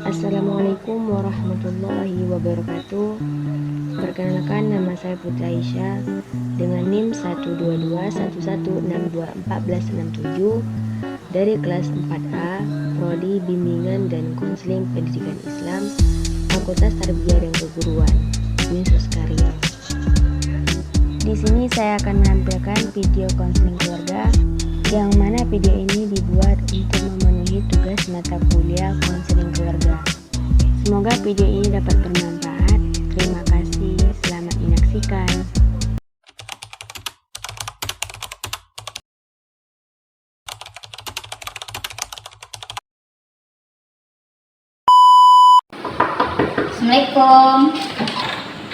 Assalamualaikum warahmatullahi wabarakatuh. Perkenalkan, nama saya Putri Aisyah dengan NIM 12211621467 dari kelas 4A, Prodi Bimbingan dan Konseling Pendidikan Islam, Fakultas Tarbiyah dan Keguruan, Universitas Karya. Di sini saya akan menampilkan video konseling keluarga, yang mana video ini dibuat untuk memenuhi tugas mata kuliah konseling keluarga. Semoga video ini dapat bermanfaat. Terima kasih, selamat menyaksikan. Assalamualaikum.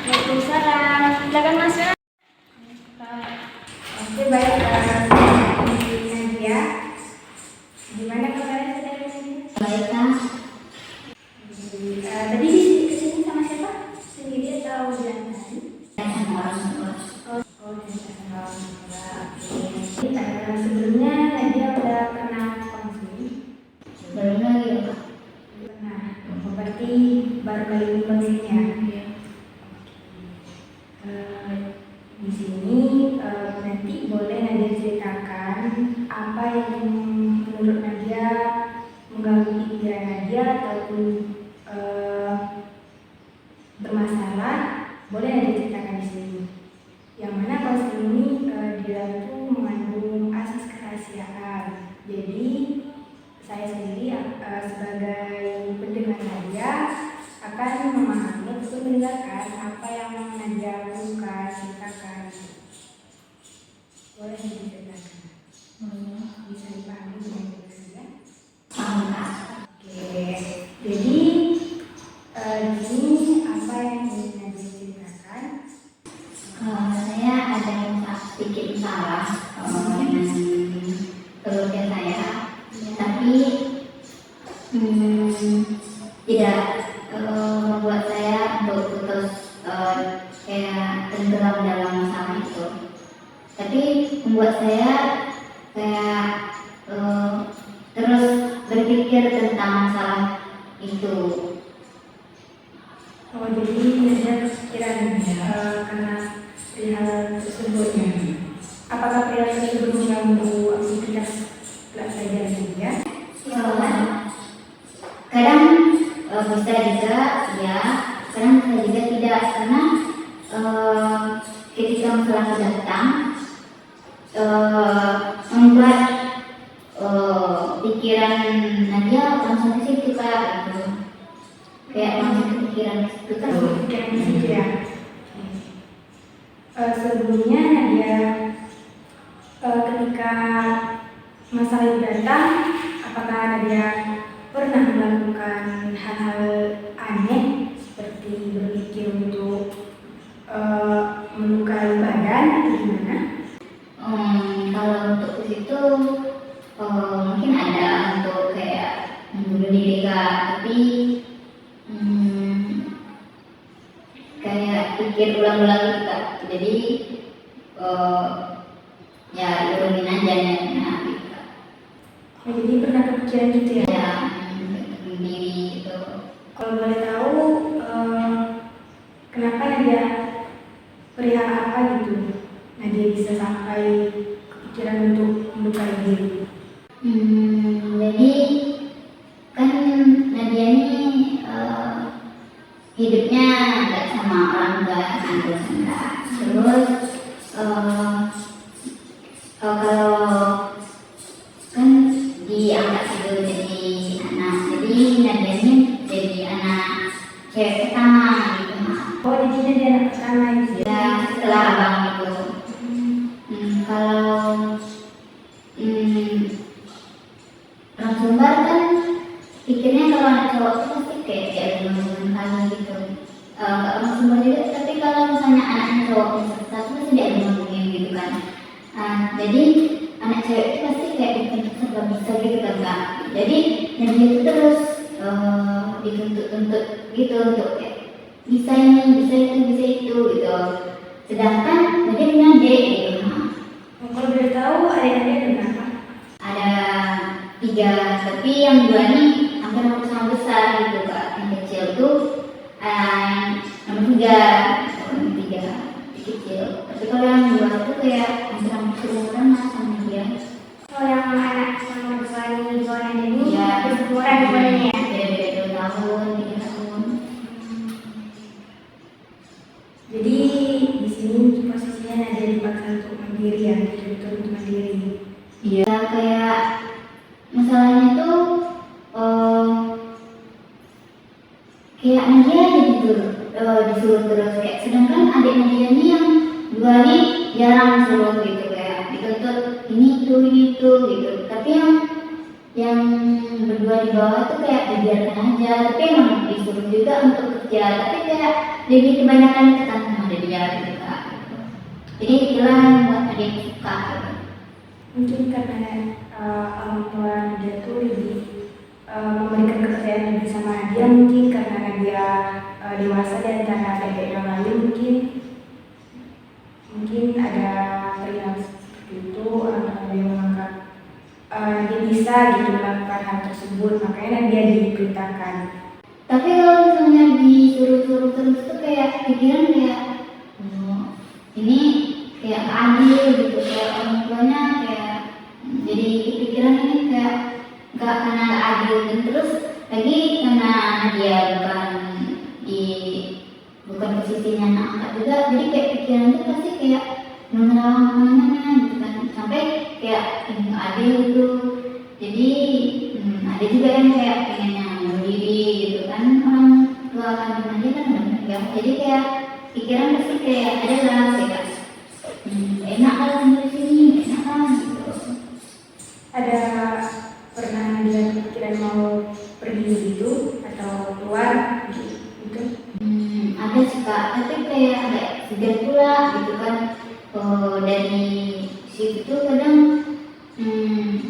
Waalaikumsalam. Silakan Mas. Oke, baik. Nadia, gimana kabarnya dari sini? Baik, Kak. Tadi kesini sama siapa? Sendiri atau jalan tadi? Sama orang tua. Oh, sama orang tua. Oke. Sebelumnya Nadia udah pernah konseling? Belum lagi ya, Kak. Pernah. Oh, berarti baru kali ini konselingnya? Iya. Di sini nanti boleh Nadia ceritakan apa yang menurut Nadia mengganggu pikiran Nadia ataupun bermasalah, boleh Nadia ceritakan di sini. Yang mana konseling ini dia itu mengandung asas kerahasiaan. Jadi saya sendiri sebagai pendengar Nadia akan memahami atau mendengarkan apa yang Nadia lakukan, ceritakan. Boleh diceritakan? Bisa dipahami dengan jelas? Paham, Kak. Oke. Jadi di sini apa yang ingin Nadia ceritakan? Saya ada yang sedikit salah dengan keluarga saya, tapi tidak membuat saya untuk putus kayak tenggelam dalam masalah itu. Tapi membuat saya kayak terus berpikir tentang masalah itu. Oh, jadi Nadia kepikiran karena perihal tersebut ya. Apakah perihal tersebut mengganggu aktivitas pelajaran Nadia? Kadang bisa juga ya, kadang bisa juga tidak, karena ketika masalah datang membuat pikiran Nadia langsung ke situ, Kak, gitu. Kayak langsung kepikiran ke situ kan. Pikiran di situ ya. Sebelumnya Nadia ketika masalah itu datang, apakah Nadia pernah melakukan hal-hal aneh seperti berpikir untuk melukai badan atau gimana? Kalau untuk ke situ mungkin ada untuk kayak membunuh diri, Kak, tapi kayak pikir ulang-ulang gitu, Kak. Jadi ya turunin aja niatnya gitu, Kak. Ya, jadi pernah kepikiran gitu ya? Ya, bunuh diri gitu. Kalau boleh tahu, kenapa Nadia perihal apa gitu? Nadia bisa sampai kepikiran untuk melukai diri. Jadi kan Nadia ini hidupnya nggak sama orang tua kan, terus kalau kan diangkat itu jadi anak, jadi Nadia ini jadi anak cewek pertama gitu, Mak. Oh, jadi Nadia anak pertama gitu ya? Ya, setelah abang itu. Kalau orang Sumbar kan pikirnya kalau anak cowok itu pasti kayak diagung-agung kali gitu. Orang Sumbar juga, tapi kalau misalnya anaknya cowok satu pasti diagung-agungin gitu kan. Jadi anak cewek itu pasti kayak dituntut serba bisa gitu kan, Kak. Jadi Nadia itu terus dituntut-tuntut gitu untuk kayak bisa ini, bisa itu, bisa itu gitu. Sedangkan Nadia punya adik gitu. Kalau boleh tahu adik-adik ada berapa? Ada 3, tapi yang 2 nih hampir sama besar gitu, Kak. kayak Nadia gitu disuruh terus kayak, sedangkan adik Nadia ini yang dua ini jarang disuruh gitu, kayak dituntut ini itu gitu, tapi yang berdua di bawah tuh kayak dibiarkan aja, tapi emang disuruh juga untuk kerja, tapi kayak lebih kebanyakan tekan sama dia gitu kak. Jadi itulah yang buat adik suka gitu. Mungkin karena orang tua dia tuh lebih memberikan kepercayaan lebih sama dia, mungkin karena dia dewasa di antara adik yang lain, mungkin ada perilaku seperti itu, atau dia menganggap dia bisa gitu melakukan hal tersebut, makanya dia diperintahkan. Tapi kalau misalnya disuruh terus tuh kayak pikiran kayak ini kayak gak adil gitu, kayak orang tuanya kayak jadi pikiran ini kayak gak, karena gak adil, dan terus lagi karena dia bukan posisinya anak angkat juga, jadi kayak pikiran itu pasti kayak menerawang kemana-mana gitu kan, sampai kayak gak adil gitu. Jadi ada juga yang kayak pengennya bunuh diri gitu kan, orang tua kandung aja kan ya, jadi kayak pikiran pasti kayak ada lah kayak enak kalau tinggal di sini, enak kan gitu. Ada pernah dia pikiran mau pergi gitu atau keluar gitu? Ada suka, tapi kayak ada segar pula gitu kan. Dari situ tuh kadang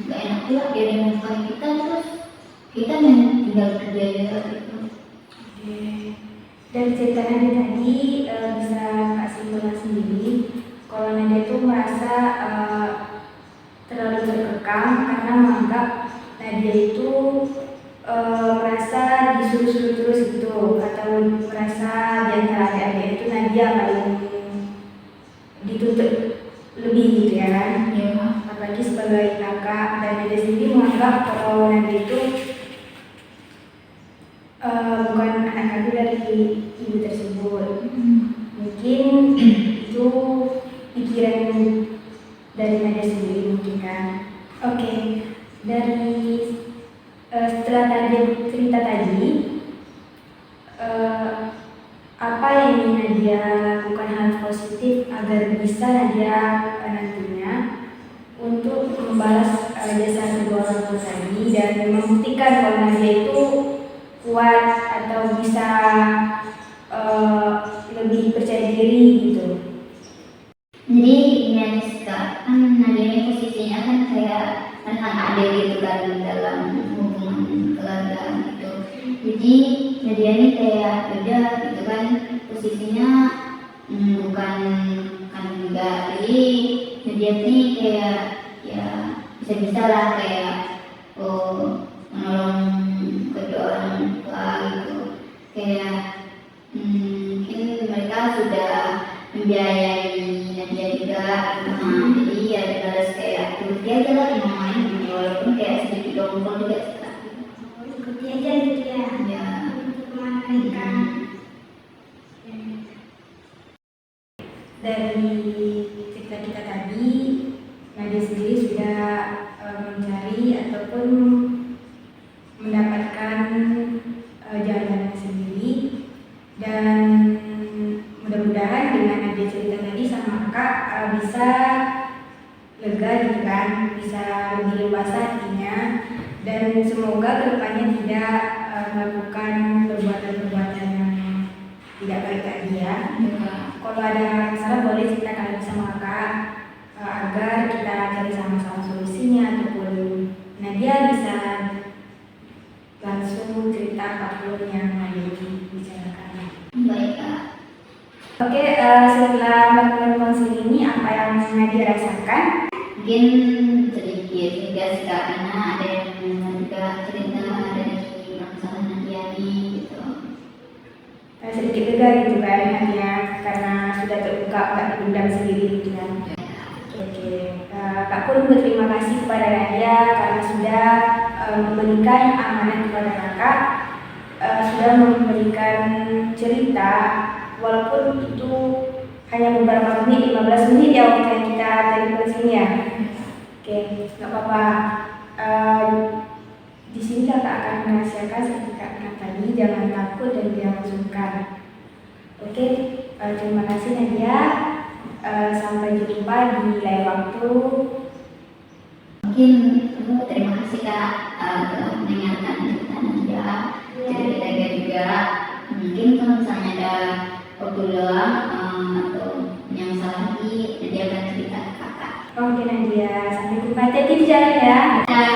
gak enak pula dia dengan kita, terus kita tinggal kerja aja gitu. Oke. Dari cerita Nadia tadi bisa kasih informasi sendiri kalau Nadia itu merasa terlalu terkekang karena menganggap Nadia itu merasa disuruh-suruh terus gitu, atau merasa di antara adik-adik itu Nadia paling dituntut lebih gitu ya kan. Ya. Apalagi sebagai kakak, dan Nadia sendiri menganggap kalau Nadia itu bukan anak kandung dari ibu tersebut. Mungkin itu pikiran dari Nadia sendiri mungkin kan. Oke, dari setelah Nadia cerita tadi, apa yang ingin Nadia lakukan hal positif agar bisa Nadia nantinya untuk membalas jasa kedua orang tua tadi dan membuktikan kalau Nadia itu kuat atau bisa lebih percaya diri gitu. Jadi Nadia suka kan, Nadia ini posisinya kan kayak anak adik gitu kan dalam hubungan keluarga gitu. Jadi Nadia ini kayak beda gitu kan posisinya, bukan kan juga, jadi Nadia ini kayak ya bisa-bisa lah kayak menolong kedua orang tua gitu, kayak mungkin mereka sudah membiayai Nadia juga gitu. Jadi ya dibalas kayak ikuti aja lah kemauan gitu, walaupun kayak sedikit dongkol juga suka ikuti aja gitu ya untuk mereka. Dari cerita kita tadi, Nadia sendiri sudah mencari ataupun mendapatkan jalannya sendiri, dan mudah-mudahan dengan Nadia cerita tadi sama kakak bisa lega gitu kan, bisa lebih dewasa hatinya, dan semoga kedepannya tidak melakukan perbuatan-perbuatan yang tidak baik tadi ya. Kalau ada masalah boleh ceritakan lagi sama kakak agar kita cari sama-sama solusinya, ataupun Nadia bisa langsung cerita apapun yang Nadia bicarakan. Baik kak. Oke, setelah melakukan konseling ini apa yang Nadia rasakan? Mungkin sedikit juga sih kak, karena ada yang juga cerita dari masalah Nadia nih gitu. Sedikit lega gitu kan Nadia, karena sudah terbuka, nggak dipendam sendiri gitu kan. Oke, Kak pun berterima kasih kepada Nadia karena sudah memberikan amanah kepada kakak, sudah memberikan cerita walaupun itu hanya beberapa menit, 15 menit ya waktu yang kita telepon sini ya. Oke, nggak apa-apa. Di sini kakak akan merahasiakan sertifikatnya tadi Jadi jangan takut dan jangan sungkan. Oke, terima kasih Nadia. Sampai jumpa di lain waktu. Mungkin terima kasih Kak telah mendengarkan cerita Nadia, cerita kita juga. Mungkin kalau misalnya ada waktu luang atau yang salah lagi, Nadia akan cerita ke Kakak. Oke Nadia, sampai jumpa. Hati-hati di jalan ya. Kak,